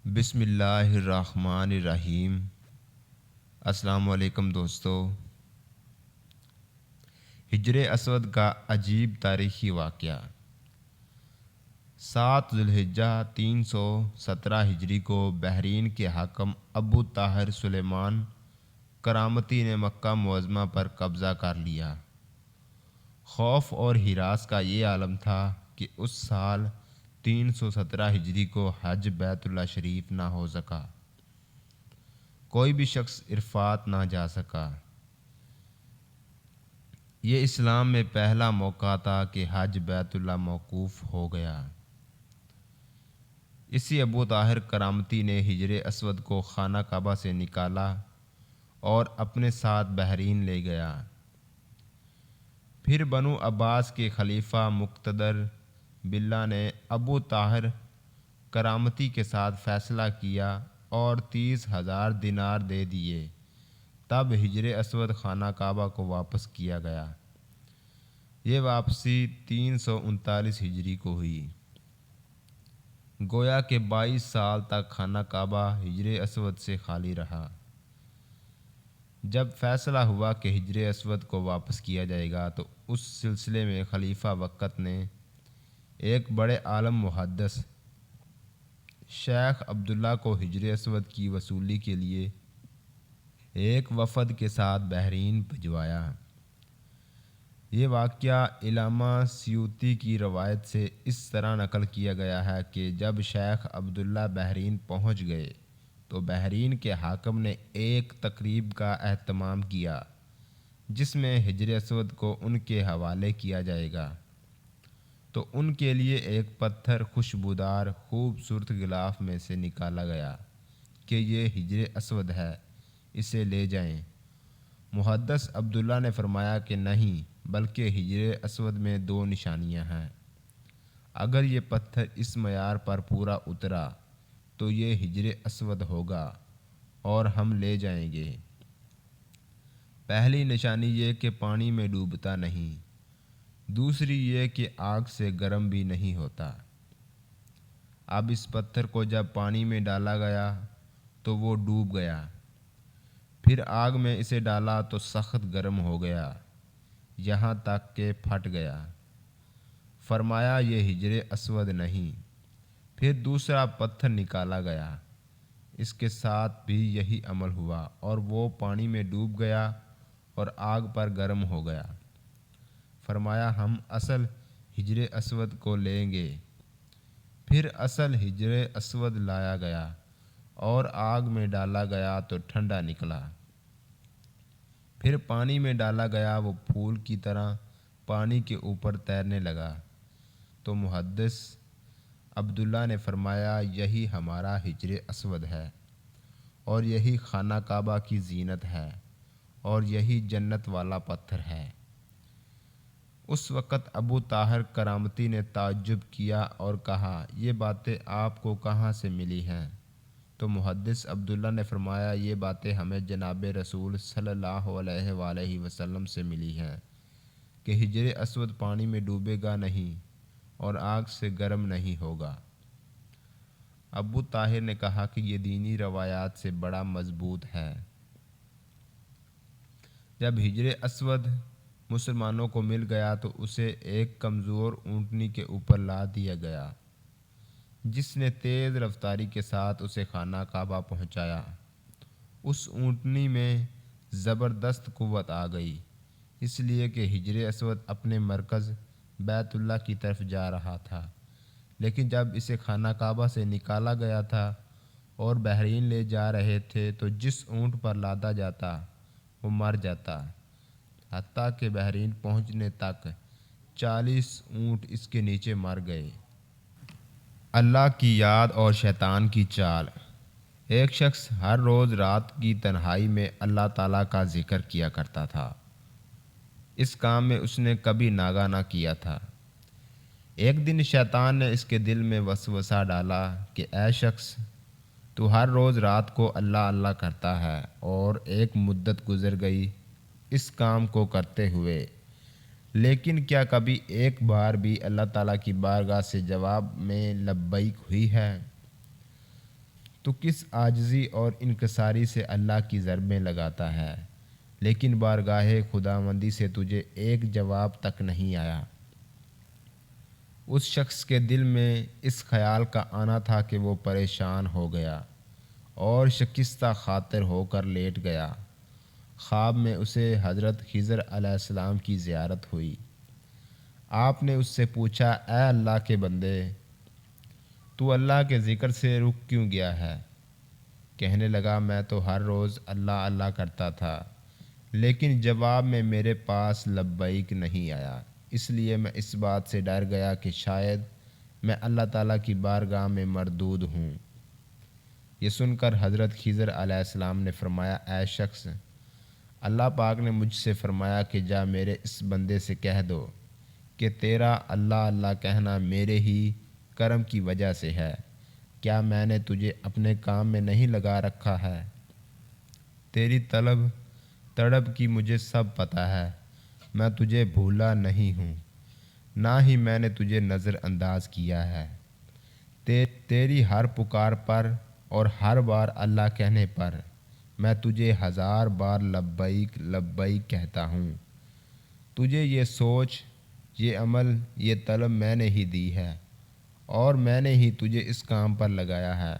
بسم اللہ الرحمن الرحیم۔ السلام علیکم دوستو۔ ہجر اسود کا عجیب تاریخی واقعہ۔ 7 ذوالحجہ 317 ہجری کو بحرین کے حاکم ابو طاہر سلیمان کرامتی نے مکہ معظمہ پر قبضہ کر لیا۔ خوف اور ہراس کا یہ عالم تھا کہ اس سال 317 ہجری کو حج بیت اللہ شریف نہ ہو سکا، کوئی بھی شخص عرفات نہ جا سکا۔ یہ اسلام میں پہلا موقع تھا کہ حج بیت اللہ موقوف ہو گیا۔ اسی ابو طاہر کرامتی نے ہجر اسود کو خانہ کعبہ سے نکالا اور اپنے ساتھ بحرین لے گیا۔ پھر بنو عباس کے خلیفہ مقتدر باللہ نے ابو طاہر کرامتی کے ساتھ فیصلہ کیا اور 30,000 دینار دے دیے۔ تب ہجر اسود خانہ کعبہ کو واپس کیا گیا۔ یہ واپسی 339 ہجری کو ہوئی۔ گویا کہ 22 سال تک خانہ کعبہ ہجر اسود سے خالی رہا۔ جب فیصلہ ہوا کہ ہجر اسود کو واپس کیا جائے گا تو اس سلسلے میں خلیفہ وقت نے ایک بڑے عالم محدث شیخ عبداللہ کو ہجر اسود کی وصولی کے لیے ایک وفد کے ساتھ بحرین بھجوایا۔ یہ واقعہ علامہ سیوطی کی روایت سے اس طرح نقل کیا گیا ہے کہ جب شیخ عبداللہ بحرین پہنچ گئے تو بحرین کے حاکم نے ایک تقریب کا اہتمام کیا جس میں ہجر اسود کو ان کے حوالے کیا جائے گا۔ تو ان کے لیے ایک پتھر خوشبودار خوبصورت غلاف میں سے نکالا گیا کہ یہ ہجر اسود ہے، اسے لے جائیں۔ محدث عبداللہ نے فرمایا کہ نہیں، بلکہ ہجر اسود میں 2 نشانیاں ہیں۔ اگر یہ پتھر اس معیار پر پورا اترا تو یہ ہجر اسود ہوگا اور ہم لے جائیں گے۔ پہلی نشانی یہ کہ پانی میں ڈوبتا نہیں، دوسری یہ کہ آگ سے گرم بھی نہیں ہوتا۔ اب اس پتھر کو جب پانی میں ڈالا گیا تو وہ ڈوب گیا، پھر آگ میں اسے ڈالا تو سخت گرم ہو گیا، یہاں تک کہ پھٹ گیا۔ فرمایا یہ ہجر اسود نہیں۔ پھر دوسرا پتھر نکالا گیا، اس کے ساتھ بھی یہی عمل ہوا اور وہ پانی میں ڈوب گیا اور آگ پر گرم ہو گیا۔ فرمایا ہم اصل ہجر اسود کو لیں گے۔ پھر اصل ہجر اسود لایا گیا اور آگ میں ڈالا گیا تو ٹھنڈا نکلا۔ پھر پانی میں ڈالا گیا، وہ پھول کی طرح پانی کے اوپر تیرنے لگا۔ تو محدث عبداللہ نے فرمایا یہی ہمارا ہجر اسود ہے اور یہی خانہ کعبہ کی زینت ہے اور یہی جنت والا پتھر ہے۔ اس وقت ابو طاہر کرامتی نے تعجب کیا اور کہا یہ باتیں آپ کو کہاں سے ملی ہیں؟ تو محدث عبداللہ نے فرمایا یہ باتیں ہمیں جناب رسول صلی اللہ علیہ وآلہ وسلم سے ملی ہیں کہ ہجر اسود پانی میں ڈوبے گا نہیں اور آگ سے گرم نہیں ہوگا۔ ابو طاہر نے کہا کہ یہ دینی روایات سے بڑا مضبوط ہے۔ جب ہجر اسود مسلمانوں کو مل گیا تو اسے ایک کمزور اونٹنی کے اوپر لاد دیا گیا جس نے تیز رفتاری کے ساتھ اسے خانہ کعبہ پہنچایا۔ اس اونٹنی میں زبردست قوت آ گئی، اس لیے کہ ہجر اسود اپنے مرکز بیت اللہ کی طرف جا رہا تھا، لیکن جب اسے خانہ کعبہ سے نکالا گیا تھا اور بحرین لے جا رہے تھے تو جس اونٹ پر لادا جاتا وہ مر جاتا، حتیٰ کہ بحرین پہنچنے تک 40 اونٹ اس کے نیچے مر گئے۔ اللہ کی یاد اور شیطان کی چال۔ ایک شخص ہر روز رات کی تنہائی میں اللہ تعالیٰ کا ذکر کیا کرتا تھا۔ اس کام میں اس نے کبھی ناغہ نہ کیا تھا۔ ایک دن شیطان نے اس کے دل میں وسوسہ ڈالا کہ اے شخص، تو ہر روز رات کو اللہ اللہ کرتا ہے اور ایک مدت گزر گئی اس کام کو کرتے ہوئے، لیکن کیا کبھی ایک بار بھی اللہ تعالیٰ کی بارگاہ سے جواب میں لبیک ہوئی ہے؟ تو کس عاجزی اور انکساری سے اللہ کی ضربیں لگاتا ہے، لیکن بارگاہ خداوندی سے تجھے ایک جواب تک نہیں آیا۔ اس شخص کے دل میں اس خیال کا آنا تھا کہ وہ پریشان ہو گیا اور شکستہ خاطر ہو کر لیٹ گیا۔ خواب میں اسے حضرت خضر علیہ السلام کی زیارت ہوئی۔ آپ نے اس سے پوچھا، اے اللہ کے بندے، تو اللہ کے ذکر سے رک کیوں گیا ہے؟ کہنے لگا، میں تو ہر روز اللہ اللہ کرتا تھا، لیکن جواب میں میرے پاس لبیک نہیں آیا، اس لیے میں اس بات سے ڈر گیا کہ شاید میں اللہ تعالیٰ کی بارگاہ میں مردود ہوں۔ یہ سن کر حضرت خضر علیہ السلام نے فرمایا، اے شخص، اللہ پاک نے مجھ سے فرمایا کہ جا میرے اس بندے سے کہہ دو کہ تیرا اللہ اللہ کہنا میرے ہی کرم کی وجہ سے ہے۔ کیا میں نے تجھے اپنے کام میں نہیں لگا رکھا ہے؟ تیری طلب تڑپ کی مجھے سب پتہ ہے، میں تجھے بھولا نہیں ہوں، نہ ہی میں نے تجھے نظر انداز کیا ہے۔ تیری ہر پکار پر اور ہر بار اللہ کہنے پر میں تجھے 1000 بار لبیک لبیک کہتا ہوں۔ تجھے یہ سوچ، یہ عمل، یہ طلب میں نے ہی دی ہے، اور میں نے ہی تجھے اس کام پر لگایا ہے،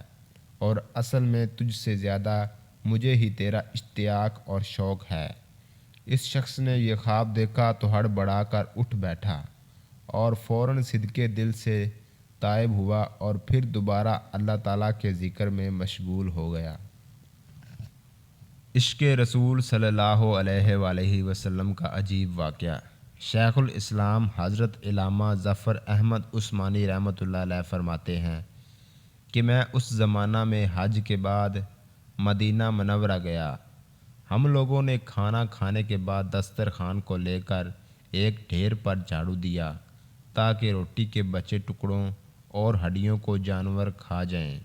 اور اصل میں تجھ سے زیادہ مجھے ہی تیرا اشتیاق اور شوق ہے۔ اس شخص نے یہ خواب دیکھا تو ہڑبڑا کر اٹھ بیٹھا اور فوراً صدقے دل سے تائب ہوا اور پھر دوبارہ اللہ تعالیٰ کے ذکر میں مشغول ہو گیا۔ عشق رسول صلی اللہ علیہ وآلہ وسلم کا عجیب واقعہ۔ شیخ الاسلام حضرت علامہ ظفر احمد عثمانی رحمۃ اللہ علیہ فرماتے ہیں کہ میں اس زمانہ میں حج کے بعد مدینہ منورہ گیا۔ ہم لوگوں نے کھانا کھانے کے بعد دسترخوان کو لے کر ایک ڈھیر پر جھاڑو دیا تاکہ روٹی کے بچے ٹکڑوں اور ہڈیوں کو جانور کھا جائیں۔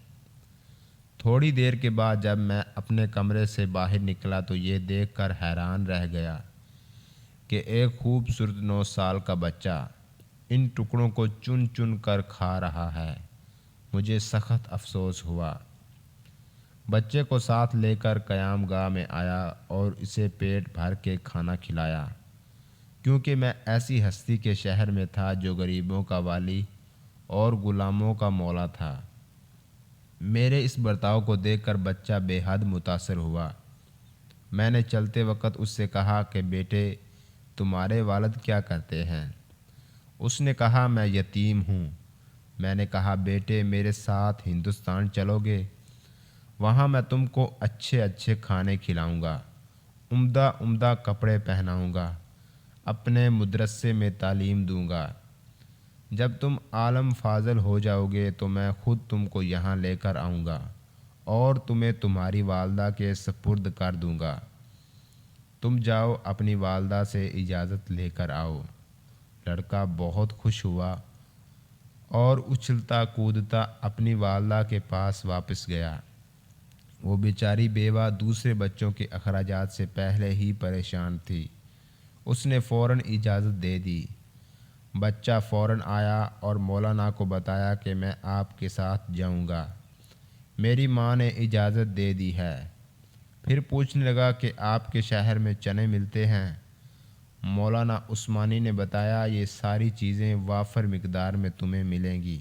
تھوڑی دیر کے بعد جب میں اپنے کمرے سے باہر نکلا تو یہ دیکھ کر حیران رہ گیا کہ ایک خوبصورت 9 سال کا بچہ ان ٹکڑوں کو چن چن کر کھا رہا ہے۔ مجھے سخت افسوس ہوا۔ بچے کو ساتھ لے کر قیام گاہ میں آیا اور اسے پیٹ بھر کے کھانا کھلایا، کیونکہ میں ایسی ہستی کے شہر میں تھا جو غریبوں کا والی اور غلاموں کا مولا تھا۔ میرے اس برتاؤ کو دیکھ کر بچہ بے حد متاثر ہوا۔ میں نے چلتے وقت اس سے کہا کہ بیٹے، تمہارے والد کیا کرتے ہیں؟ اس نے کہا، میں یتیم ہوں۔ میں نے کہا، بیٹے میرے ساتھ ہندوستان چلو گے؟ وہاں میں تم کو اچھے اچھے کھانے کھلاؤں گا، عمدہ عمدہ کپڑے پہناؤں گا، اپنے مدرسے میں تعلیم دوں گا۔ جب تم عالم فاضل ہو جاؤ گے تو میں خود تم کو یہاں لے کر آؤں گا اور تمہیں تمہاری والدہ کے سپرد کر دوں گا۔ تم جاؤ اپنی والدہ سے اجازت لے کر آؤ۔ لڑکا بہت خوش ہوا اور اچھلتا کودتا اپنی والدہ کے پاس واپس گیا۔ وہ بیچاری بیوہ دوسرے بچوں کے اخراجات سے پہلے ہی پریشان تھی۔ اس نے فوراً اجازت دے دی۔ بچہ فوراً آیا اور مولانا کو بتایا کہ میں آپ کے ساتھ جاؤں گا، میری ماں نے اجازت دے دی ہے۔ پھر پوچھنے لگا کہ آپ کے شہر میں چنے ملتے ہیں؟ مولانا عثمانی نے بتایا، یہ ساری چیزیں وافر مقدار میں تمہیں ملیں گی۔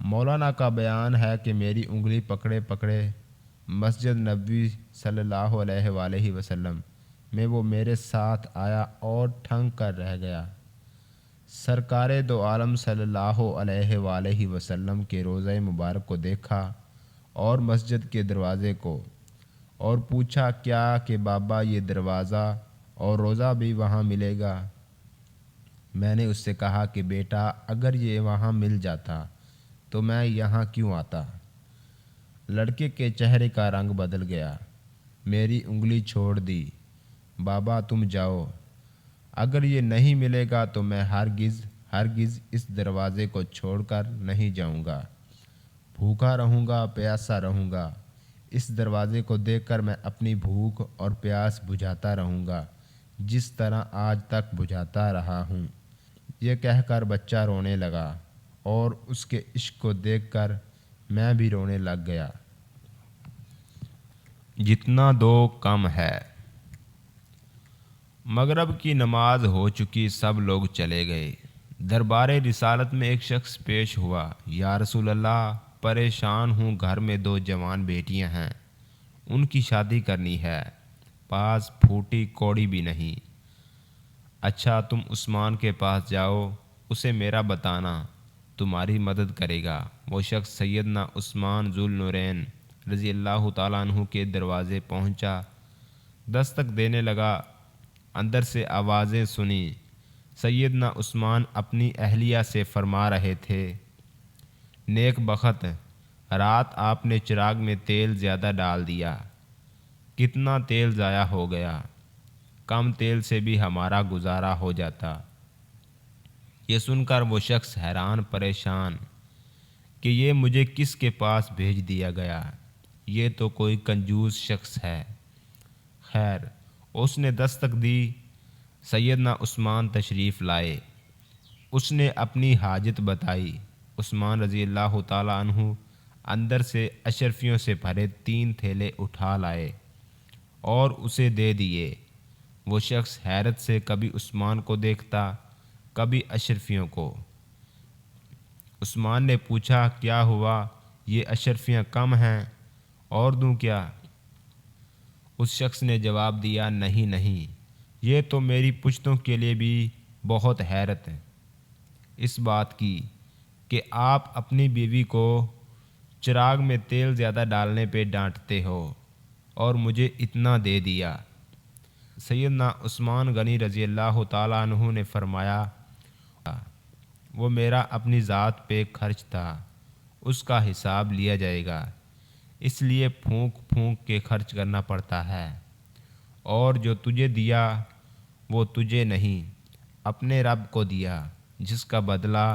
مولانا کا بیان ہے کہ میری انگلی پکڑے پکڑے مسجد نبوی صلی اللہ علیہ وآلہ وسلم میں وہ میرے ساتھ آیا اور ٹھنگ کر رہ گیا۔ سرکار دو عالم صلی اللہ علیہ وآلہ وسلم کے روضہ مبارک کو دیکھا اور مسجد کے دروازے کو، اور پوچھا کیا کہ بابا یہ دروازہ اور روضہ بھی وہاں ملے گا؟ میں نے اس سے کہا کہ بیٹا اگر یہ وہاں مل جاتا تو میں یہاں کیوں آتا؟ لڑکے کے چہرے کا رنگ بدل گیا۔ میری انگلی چھوڑ دی۔ بابا تم جاؤ، اگر یہ نہیں ملے گا تو میں ہرگز ہرگز اس دروازے کو چھوڑ کر نہیں جاؤں گا۔ بھوکا رہوں گا، پیاسا رہوں گا، اس دروازے کو دیکھ کر میں اپنی بھوک اور پیاس بجھاتا رہوں گا جس طرح آج تک بجھاتا رہا ہوں۔ یہ کہہ کر بچہ رونے لگا اور اس کے عشق کو دیکھ کر میں بھی رونے لگ گیا۔ جتنا دو کم ہے۔ مغرب کی نماز ہو چکی، سب لوگ چلے گئے۔ دربار رسالت میں ایک شخص پیش ہوا۔ یا رسول اللہ، پریشان ہوں، گھر میں 2 جوان بیٹیاں ہیں، ان کی شادی کرنی ہے، پاس پھوٹی کوڑی بھی نہیں۔ اچھا، تم عثمان کے پاس جاؤ، اسے میرا بتانا، تمہاری مدد کرے گا۔ وہ شخص سیدنا عثمان ذو النورین رضی اللہ تعالیٰ عنہ کے دروازے پہنچا، دستک دینے لگا۔ اندر سے آوازیں سنی۔ سیدنا عثمان اپنی اہلیہ سے فرما رہے تھے، نیک بخت، رات آپ نے چراغ میں تیل زیادہ ڈال دیا، کتنا تیل ضائع ہو گیا، کم تیل سے بھی ہمارا گزارا ہو جاتا۔ یہ سن کر وہ شخص حیران پریشان کہ یہ مجھے کس کے پاس بھیج دیا گیا، یہ تو کوئی کنجوس شخص ہے۔ خیر، اس نے دستک دی۔ سیدنا عثمان تشریف لائے۔ اس نے اپنی حاجت بتائی۔ عثمان رضی اللہ تعالیٰ عنہ اندر سے اشرفیوں سے بھرے 3 تھیلے اٹھا لائے اور اسے دے دیے۔ وہ شخص حیرت سے کبھی عثمان کو دیکھتا، کبھی اشرفیوں کو۔ عثمان نے پوچھا، کیا ہوا؟ یہ اشرفیاں کم ہیں، اور دوں کیا؟ اس شخص نے جواب دیا، نہیں نہیں، یہ تو میری پشتوں کے لیے بھی بہت حیرت ہے، اس بات کی کہ آپ اپنی بیوی کو چراغ میں تیل زیادہ ڈالنے پہ ڈانٹتے ہو، اور مجھے اتنا دے دیا۔ سیدنا عثمان غنی رضی اللہ تعالیٰ عنہ نے فرمایا، وہ میرا اپنی ذات پہ خرچ تھا، اس کا حساب لیا جائے گا، اس لیے پھونک پھونک کے خرچ کرنا پڑتا ہے، اور جو تجھے دیا وہ تجھے نہیں، اپنے رب کو دیا، جس کا بدلہ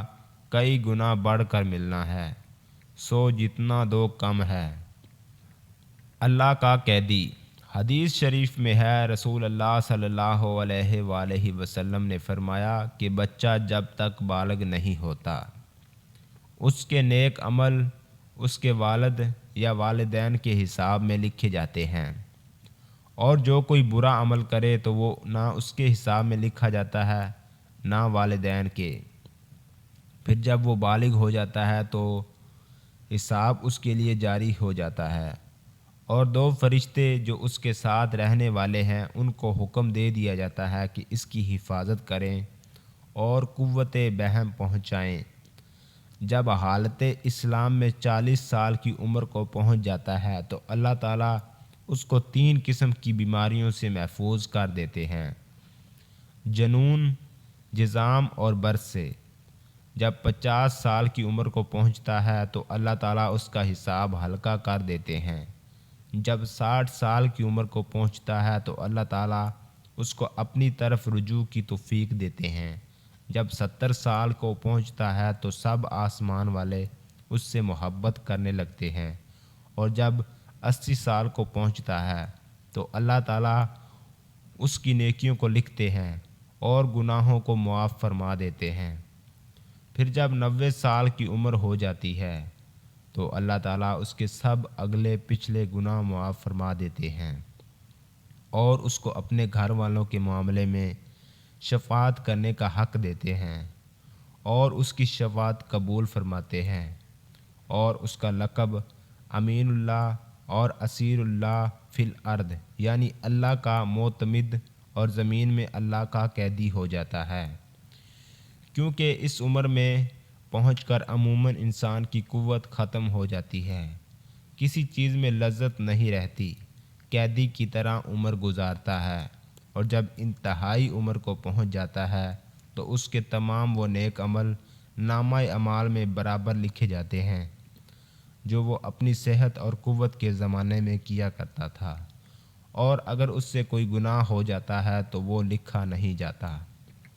کئی گنا بڑھ کر ملنا ہے، سو جتنا دو کم ہے۔ اللہ کا قیدی۔ حدیث شریف میں ہے، رسول اللہ صلی اللہ علیہ وآلہ وسلم نے فرمایا کہ بچہ جب تک بالغ نہیں ہوتا، اس کے نیک عمل اس کے والد یا والدین کے حساب میں لکھے جاتے ہیں، اور جو کوئی برا عمل کرے تو وہ نہ اس کے حساب میں لکھا جاتا ہے نہ والدین کے۔ پھر جب وہ بالغ ہو جاتا ہے تو حساب اس کے لیے جاری ہو جاتا ہے، اور 2 فرشتے جو اس کے ساتھ رہنے والے ہیں ان کو حکم دے دیا جاتا ہے کہ اس کی حفاظت کریں اور قوت بہم پہنچائیں۔ جب حالت اسلام میں 40 سال کی عمر کو پہنچ جاتا ہے تو اللہ تعالیٰ اس کو 3 قسم کی بیماریوں سے محفوظ کر دیتے ہیں، جنون، جذام اور برس سے۔ جب 50 سال کی عمر کو پہنچتا ہے تو اللہ تعالیٰ اس کا حساب ہلکا کر دیتے ہیں۔ جب 60 سال کی عمر کو پہنچتا ہے تو اللہ تعالیٰ اس کو اپنی طرف رجوع کی توفیق دیتے ہیں۔ جب 70 سال کو پہنچتا ہے تو سب آسمان والے اس سے محبت کرنے لگتے ہیں، اور جب 80 سال کو پہنچتا ہے تو اللہ تعالیٰ اس کی نیکیوں کو لکھتے ہیں اور گناہوں کو معاف فرما دیتے ہیں۔ پھر جب 90 سال کی عمر ہو جاتی ہے تو اللہ تعالیٰ اس کے سب اگلے پچھلے گناہ معاف فرما دیتے ہیں، اور اس کو اپنے گھر والوں کے معاملے میں شفاعت کرنے کا حق دیتے ہیں، اور اس کی شفاعت قبول فرماتے ہیں، اور اس کا لقب امین اللہ اور اسیر اللہ فی الارض، یعنی اللہ کا معتمد اور زمین میں اللہ کا قیدی ہو جاتا ہے۔ کیونکہ اس عمر میں پہنچ کر عموماً انسان کی قوت ختم ہو جاتی ہے، کسی چیز میں لذت نہیں رہتی، قیدی کی طرح عمر گزارتا ہے، اور جب انتہائی عمر کو پہنچ جاتا ہے تو اس کے تمام وہ نیک عمل نامہ اعمال میں برابر لکھے جاتے ہیں جو وہ اپنی صحت اور قوت کے زمانے میں کیا کرتا تھا، اور اگر اس سے کوئی گناہ ہو جاتا ہے تو وہ لکھا نہیں جاتا۔